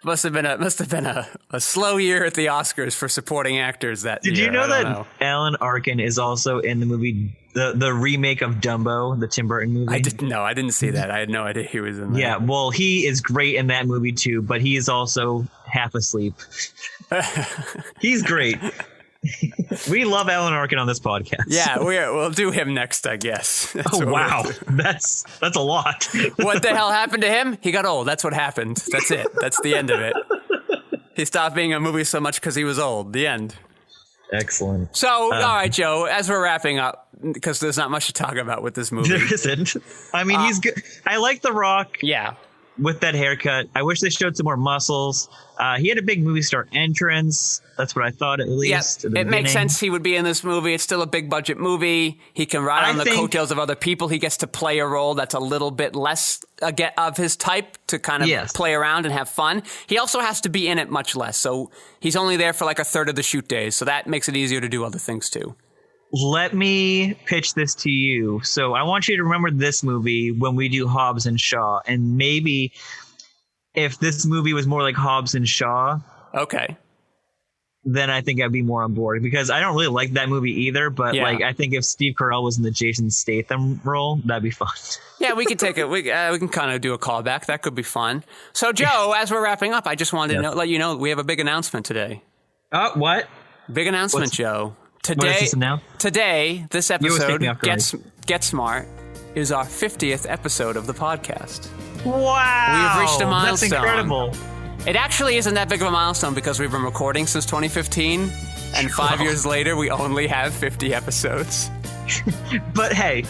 must have been a slow year at the Oscars for supporting actors that year. Did you know that Alan Arkin is also in the movie, the remake of Dumbo, the Tim Burton movie? I didn't see that. I had no idea he was in that. Yeah, well, he is great in that movie too, but he is also half asleep. He's great. We love Alan Arkin on this podcast. Yeah, we'll do him next, I guess. Oh wow, that's a lot. What the hell happened to him? He got old. That's what happened. That's it. That's the end of it. He stopped being a movie so much because he was old. The end. Excellent. So, all right, Joe, as we're wrapping up, because there's not much to talk about with this movie. There isn't. I mean, he's good. I like The Rock. Yeah. With that haircut. I wish they showed some more muscles. He had a big movie star entrance. That's what I thought, at least. Yeah, it makes sense he would be in this movie. It's still a big budget movie. He can ride on the coattails of other people. He gets to play a role that's a little bit less of his type to kind of play around and have fun. He also has to be in it much less. So he's only there for like a third of the shoot days. So that makes it easier to do other things too. Let me pitch this to you. So I want you to remember this movie when we do Hobbs and Shaw. And maybe if this movie was more like Hobbs and Shaw, okay, then I think I'd be more on board. Because I don't really like that movie either. But like, I think if Steve Carell was in the Jason Statham role, that'd be fun. Yeah, we could take it. We can kind of do a callback. That could be fun. So, Joe, as we're wrapping up, I just wanted to let you know we have a big announcement today. What? Big announcement, Joe. Today, this episode, Get Smart, is our 50th episode of the podcast. Wow! We've reached a milestone. That's incredible. It actually isn't that big of a milestone because we've been recording since 2015, and 5 years later, we only have 50 episodes. But hey,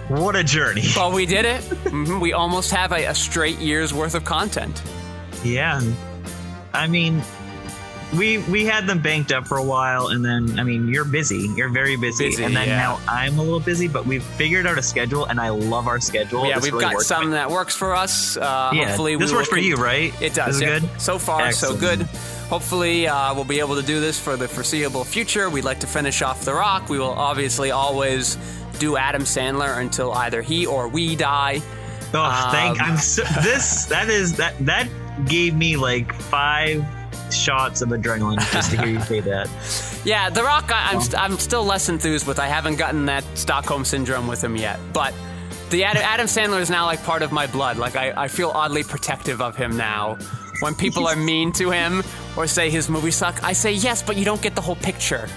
what a journey. Well, we did it. We almost have a straight year's worth of content. Yeah. I mean, we had them banked up for a while, and then, I mean, you're busy. You're very busy. And then now I'm a little busy, but we've figured out a schedule, and I love our schedule. Yeah, we've got something that works for us. Hopefully this works for you, right? It does. Is it good? So far, so good. Hopefully, we'll be able to do this for the foreseeable future. We'd like to finish off The Rock. We will obviously always do Adam Sandler until either he or we die. Oh, that gave me like 5 shots of adrenaline just to hear you say that. Yeah, The Rock, I'm still less enthused with. I haven't gotten that Stockholm Syndrome with him yet. But the Adam Sandler is now like part of my blood. Like I feel oddly protective of him now. When people are mean to him or say his movies suck, I say yes, but you don't get the whole picture.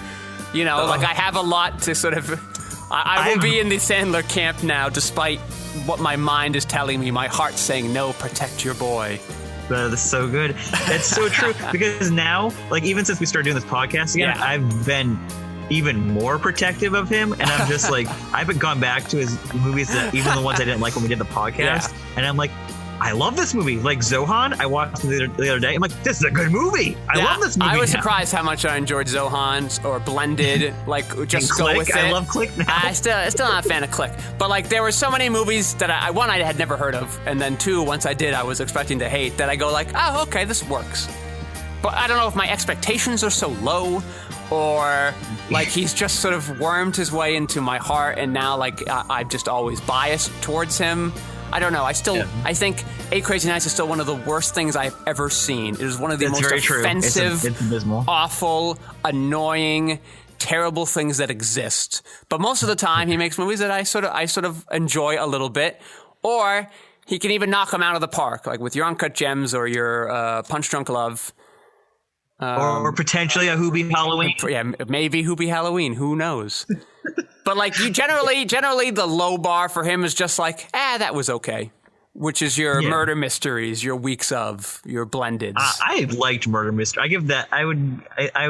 You know, like I have a lot to sort of... I will be in the Sandler camp now, despite what my mind is telling me. My heart's saying, no, protect your boy. That's so good. That's so true. Because now, like, even since we started doing this podcast again, I've been even more protective of him. And I'm just like, I've gone back to his movies, that even the ones I didn't like when we did the podcast. Yeah. And I'm like, I love this movie. Like Zohan, I watched it the other day. I'm like, this is a good movie. I love this movie. I was surprised how much I enjoyed Zohan or Blended. Like, just go Click. with it. I love Click now. I'm still not a fan of Click. But, like, there were so many movies that I had never heard of. And then, two, once I did, I was expecting to hate. That I go like, oh, okay, this works. But I don't know if my expectations are so low or, like, he's just sort of wormed his way into my heart. And now, like, I'm just always biased towards him. I don't know. I think 8 Crazy Nights is still one of the worst things I've ever seen. It is one of the most offensive, it's awful, annoying, terrible things that exist. But most of the time, he makes movies that I sort of enjoy a little bit, or he can even knock them out of the park, like with your Uncut Gems or your Punch Drunk Love. Or potentially a Hoobie Halloween. Yeah, maybe Hoobie Halloween. Who knows? But like you generally the low bar for him is just like, that was okay. Which is your murder mysteries, your weeks of, your blendeds. I liked murder mystery. I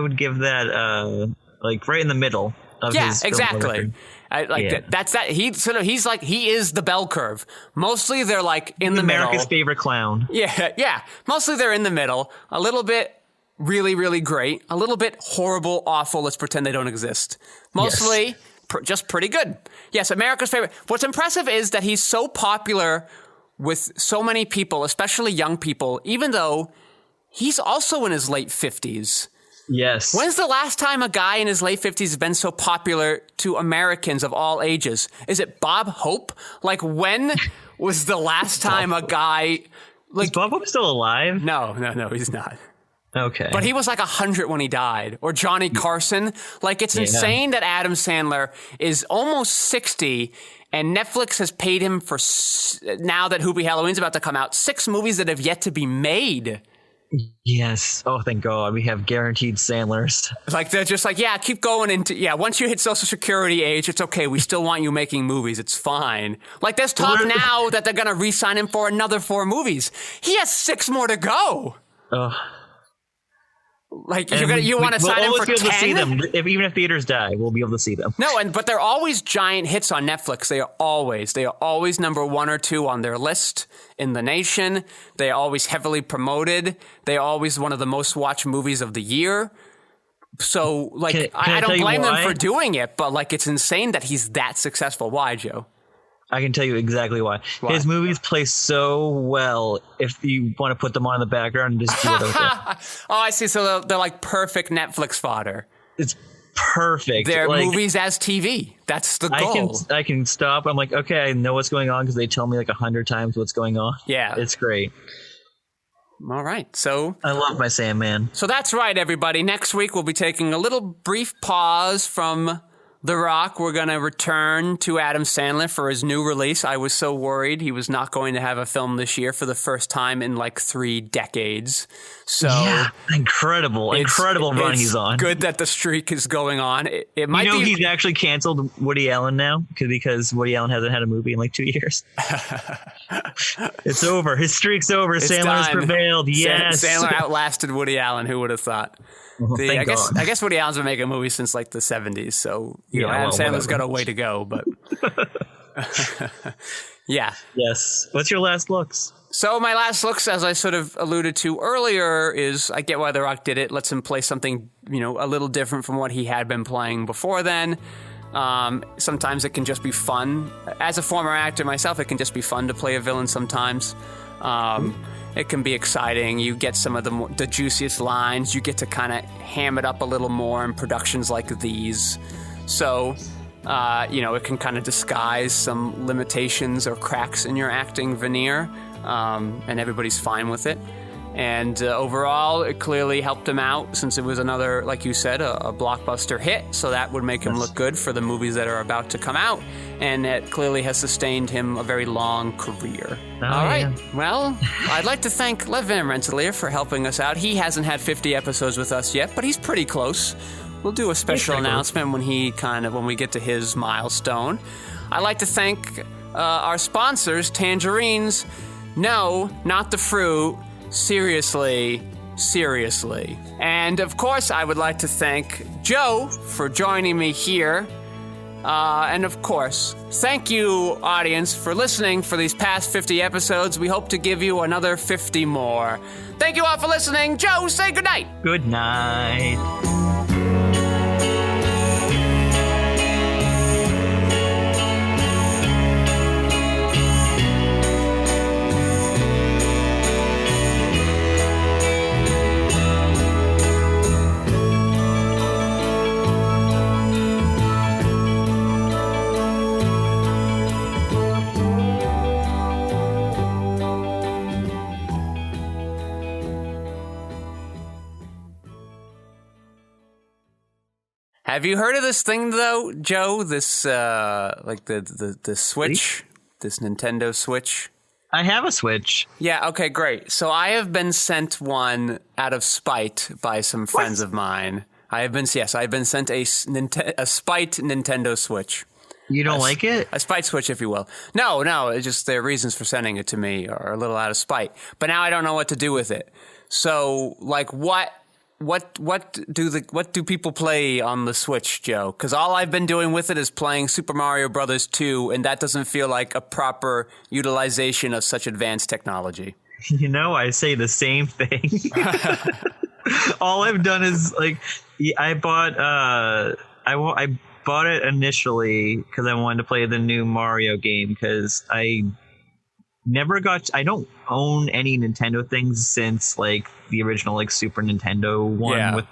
would give that like right in the middle of his exactly. That's that. He is the bell curve. Mostly they're like in the middle. America's favorite clown. Yeah. Mostly they're in the middle. A little bit really, really great. A little bit horrible, awful. Let's pretend they don't exist. Mostly just pretty good. Yes, America's favorite. What's impressive is that he's so popular with so many people, especially young people, even though he's also in his late 50s. Yes. When's the last time a guy in his late 50s has been so popular to Americans of all ages? Is it Bob Hope? Like, when was the last time a guy... Like, is Bob Hope still alive? No, he's not. Okay. But he was like 100 when he died. Or Johnny Carson. Like, it's insane that Adam Sandler is almost 60, and Netflix has paid him for, now that Hoobie Halloween's about to come out, 6 movies that have yet to be made. Yes. Oh, thank God. We have guaranteed Sandlers. Like, they're just like, keep going into, once you hit Social Security age, it's okay. We still want you making movies. It's fine. Like, there's talk now that they're going to re-sign him for another 4 movies. He has 6 more to go. Like, you want to sign him for 10? To see them. Even if theaters die, we'll be able to see them. No, but they're always giant hits on Netflix. They are always number 1 or 2 on their list in the nation. They are always heavily promoted. They are always one of the most watched movies of the year. So, like, I don't blame them for doing it, but, like, it's insane that he's that successful. Why, Joe? I can tell you exactly why. His movies play so well if you want to put them on in the background and just do it. Oh, I see. So they're like perfect Netflix fodder. It's perfect. They're movies as TV. That's the goal. I can stop. I'm like, okay, I know what's going on because they tell me like 100 times what's going on. Yeah. It's great. All right. So I love my Sandman. So that's right, everybody. Next week, we'll be taking a little brief pause from The Rock. We're going to return to Adam Sandler for his new release. I was so worried he was not going to have a film this year for the first time in like 3 decades. So incredible run he's on. Good that the streak is going on. It might be he's actually canceled Woody Allen now because Woody Allen hasn't had a movie in like 2 years. It's over. His streak's over. Sandler has prevailed. Yes. Sandler outlasted Woody Allen. Who would have thought? I guess Woody Allen's been making movies since like the 70s, so Adam Sandler's got a way to go, but yeah. Yes. What's your last looks? So my last looks, as I sort of alluded to earlier, is I get why The Rock did it. Lets him play something, a little different from what he had been playing before then. Sometimes it can just be fun. As a former actor myself, it can just be fun to play a villain sometimes. It can be exciting. You get some of the juiciest lines. You get to kind of ham it up a little more in productions like these. So, it can kind of disguise some limitations or cracks in your acting veneer, and everybody's fine with it. And overall, it clearly helped him out since it was another, like you said, a blockbuster hit. So that would make him look good for the movies that are about to come out. And it clearly has sustained him a very long career. All right. Well, I'd like to thank Lev Van Rensselaer for helping us out. He hasn't had 50 episodes with us yet, but he's pretty close. We'll do a special announcement when we get to his milestone. I'd like to thank our sponsors, Tangerines. No, not the fruit. Seriously. And, of course, I would like to thank Joe for joining me here. And, of course, thank you, audience, for listening for these past 50 episodes. We hope to give you another 50 more. Thank you all for listening. Joe, say goodnight. Good night. Have you heard of this thing, though, Joe? This, like the Switch? This Nintendo Switch? I have a Switch. Yeah, okay, great. So I have been sent one out of spite by some friends of mine. I've been sent a spite Nintendo Switch. You don't like it? A spite Switch, if you will. No, it's just their reasons for sending it to me are a little out of spite. But now I don't know what to do with it. So, like, what do people play on the Switch, Joe? Because all I've been doing with it is playing Super Mario Brothers 2, and that doesn't feel like a proper utilization of such advanced technology. You know, I say the same thing. All I've done is I bought it initially because I wanted to play the new Mario game because I don't own any Nintendo things since the original Super Nintendo one with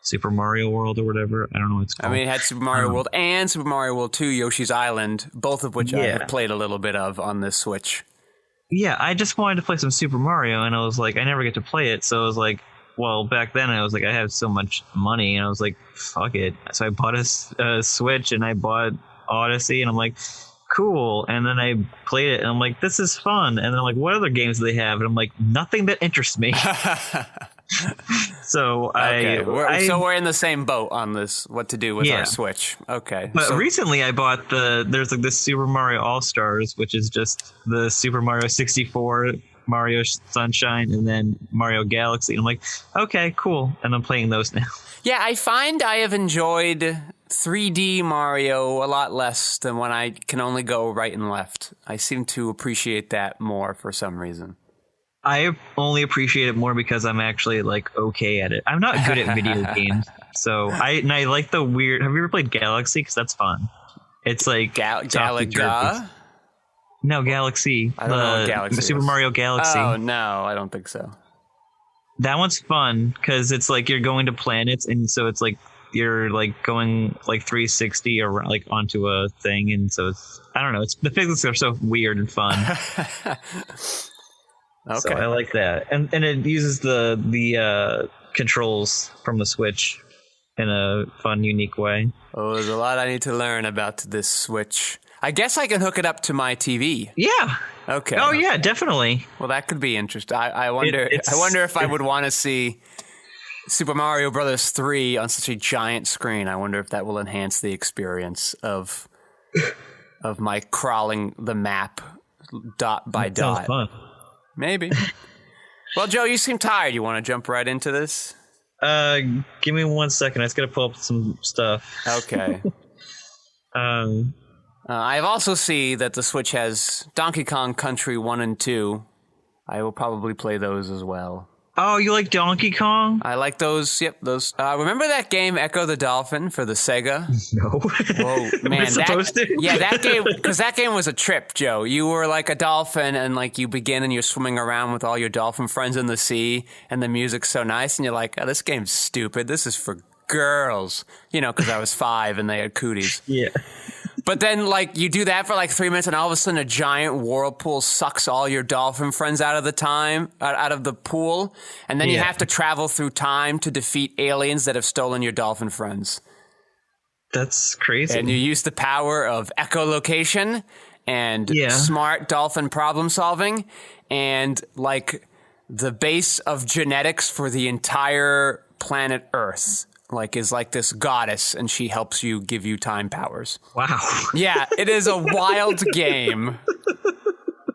Super Mario World or whatever. I don't know what it's called. I mean, it had Super Mario World and Super Mario World 2, Yoshi's Island, both of which I have played a little bit of on this Switch. Yeah, I just wanted to play some Super Mario, and I was like, I never get to play it, so I was like, well, back then I was like, I have so much money, and I was like, fuck it. So I bought a Switch, and I bought Odyssey, and I'm like, cool. And then I played it and I'm like, this is fun. And then I'm like, what other games do they have? And I'm like, nothing that interests me. So we're in the same boat on this, what to do with our Switch. Okay. But recently I bought there's this Super Mario All-Stars, which is just the Super Mario 64, Mario Sunshine, and then Mario Galaxy. And I'm like, okay, cool. And I'm playing those now. Yeah, I find I have enjoyed 3D Mario a lot less than when I can only go right and left. I seem to appreciate that more for some reason. I only appreciate it more because I'm actually okay at it. I'm not good at video games, so I like the weird. Have you ever played Galaxy? Because that's fun. It's like Galaga. No, Galaxy. I don't know what Galaxy Super Mario Galaxy. Oh no, I don't think so. That one's fun because it's you're going to planets, and so it's you're going 360 or onto a thing, and so it's, I don't know, it's the physics are so weird and fun. Okay. So I like that, and it uses the controls from the Switch in a fun, unique way. Oh, there's a lot I need to learn about this Switch. I guess I can hook it up to my TV. Yeah. Okay. Oh yeah, definitely. Well, that could be interesting. I wonder if I would want to see Super Mario Brothers 3 on such a giant screen. I wonder if that will enhance the experience of my crawling the map dot by dot. Sounds fun. Maybe. Well, Joe, you seem tired. You want to jump right into this? Give me 1 second. I just gotta pull up some stuff. Okay. I also see that the Switch has Donkey Kong Country 1 and 2. I will probably play those as well. Oh, you like Donkey Kong? I like those. Yep, those. Remember that game, Echo the Dolphin, for the Sega? No. Whoa, man! That game, because that game was a trip, Joe. You were like a dolphin, and you begin and you're swimming around with all your dolphin friends in the sea, and the music's so nice, and you're like, oh, this game's stupid. This is for girls, because I was 5 and they had cooties. Yeah. But then, like, you do that for like 3 minutes, and all of a sudden, a giant whirlpool sucks all your dolphin friends out of the pool, and then you have to travel through time to defeat aliens that have stolen your dolphin friends. That's crazy. And you use the power of echolocation and smart dolphin problem solving, and like the base of genetics for the entire planet Earth. Like, is like this goddess, and she helps you, give you time powers. Wow. Yeah, it is a wild game.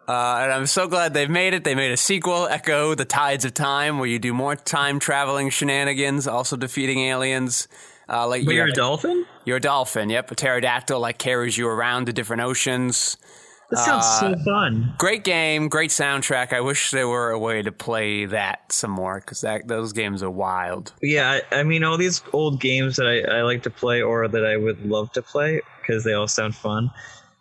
And I'm so glad they've made it. They made a sequel, Echo, The Tides of Time, where you do more time-traveling shenanigans, also defeating aliens. But you're a dolphin? You're a dolphin, yep. A pterodactyl, like, carries you around to different oceans. That sounds so fun. Great game, great soundtrack. I wish there were a way to play that some more, because those games are wild. Yeah, I mean, all these old games that I like to play or that I would love to play, because they all sound fun.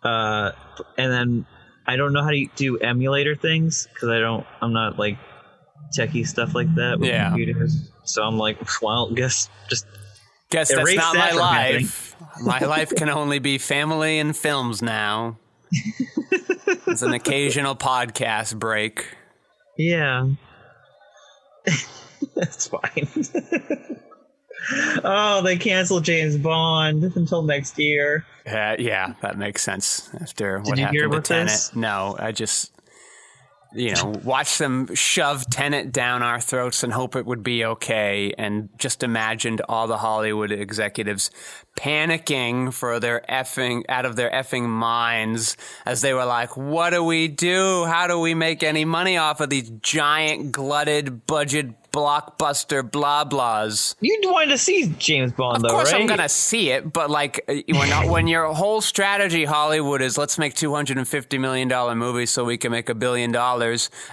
And then I don't know how to do emulator things, because I'm not like techie stuff like that with computers. So I'm like, well, guess that's not my life. My life can only be family and films now. It's an occasional podcast break. Yeah. That's fine. Oh, they canceled James Bond until next year. Yeah, that makes sense. After what Did you hear happened to about Tenet. this? No, I just, watch them shove Tenet down our throats and hope it would be okay, and just imagined all the Hollywood executives panicking out of their effing minds as they were like, what do we do? How do we make any money off of these giant glutted budget blockbuster blah blahs? You'd want to see James Bond, though, right? Of course I'm going to see it, but like when your whole strategy, Hollywood, is let's make $250 million movies so we can make $1 billion.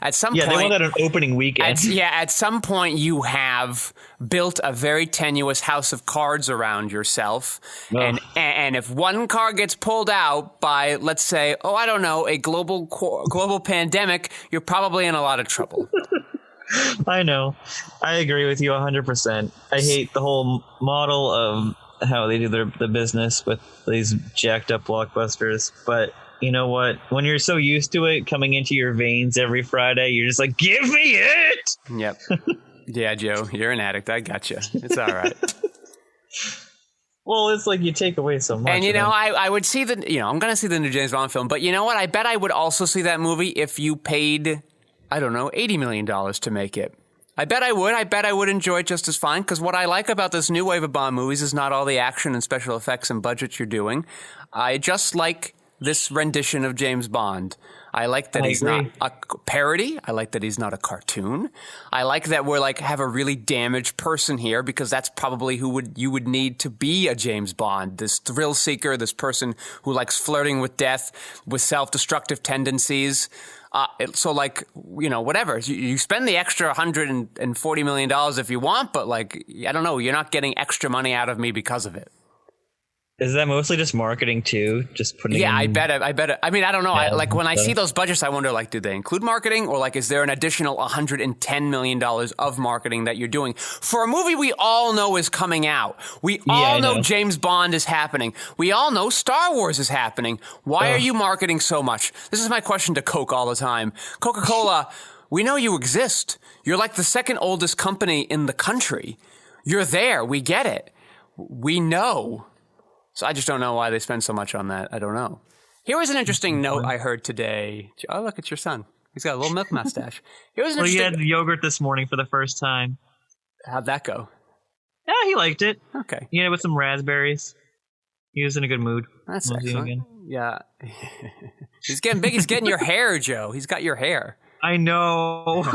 At some point, they want that on opening weekend. At some point you have built a very tenuous house of cards around yourself, and if one card gets pulled out by, let's say, a global pandemic, you're probably in a lot of trouble. I know. I agree with you 100%. I hate the whole model of how they do the business with these jacked up blockbusters. But you know what? When you're so used to it coming into your veins every Friday, you're just like, give me it! Yep. Yeah, Joe, you're an addict. I got you. It's all right. Well, it's like you take away so much. And, I would see I'm going to see the new James Bond film. But you know what? I bet I would also see that movie if you paid, I don't know, $80 million to make it. I bet I would. I bet I would enjoy it just as fine, because what I like about this new wave of Bond movies is not all the action and special effects and budget you're doing. I just like this rendition of James Bond. I like that he's not a parody. I like that he's not a cartoon. I like that we're have a really damaged person here, because that's probably who you would need to be a James Bond. This thrill seeker, this person who likes flirting with death, with self-destructive tendencies. Whatever. You spend the extra $140 million if you want, but I don't know, you're not getting extra money out of me because of it. Is that mostly just marketing too? Just putting I bet it. I mean, I don't know. When I see those budgets, I wonder, do they include marketing, or is there an additional $110 million of marketing that you're doing for a movie we all know is coming out? We all know James Bond is happening. We all know Star Wars is happening. Why are you marketing so much? This is my question to Coke all the time. Coca-Cola, we know you exist. You're like the second oldest company in the country. You're there. We get it. We know. So I just don't know why they spend so much on that. I don't know. Here was an interesting note I heard today. Oh, look, it's your son. He's got a little milk mustache. He had yogurt this morning for the first time. How'd that go? Yeah, he liked it. Okay. With some raspberries. He was in a good mood. That's excellent. Yeah. He's getting big. He's getting your hair, Joe. He's got your hair. I know.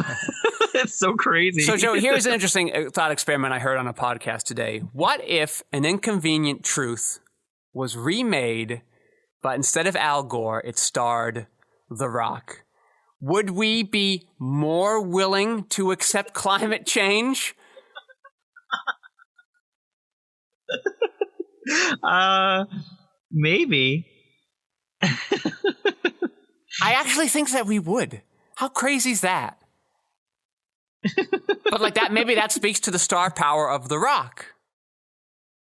It's so crazy. So, Joe, here's an interesting thought experiment I heard on a podcast today. What if An Inconvenient Truth was remade, but instead of Al Gore, it starred The Rock? Would we be more willing to accept climate change? Maybe. I actually think that we would. How crazy is that? But that, maybe that speaks to the star power of The Rock.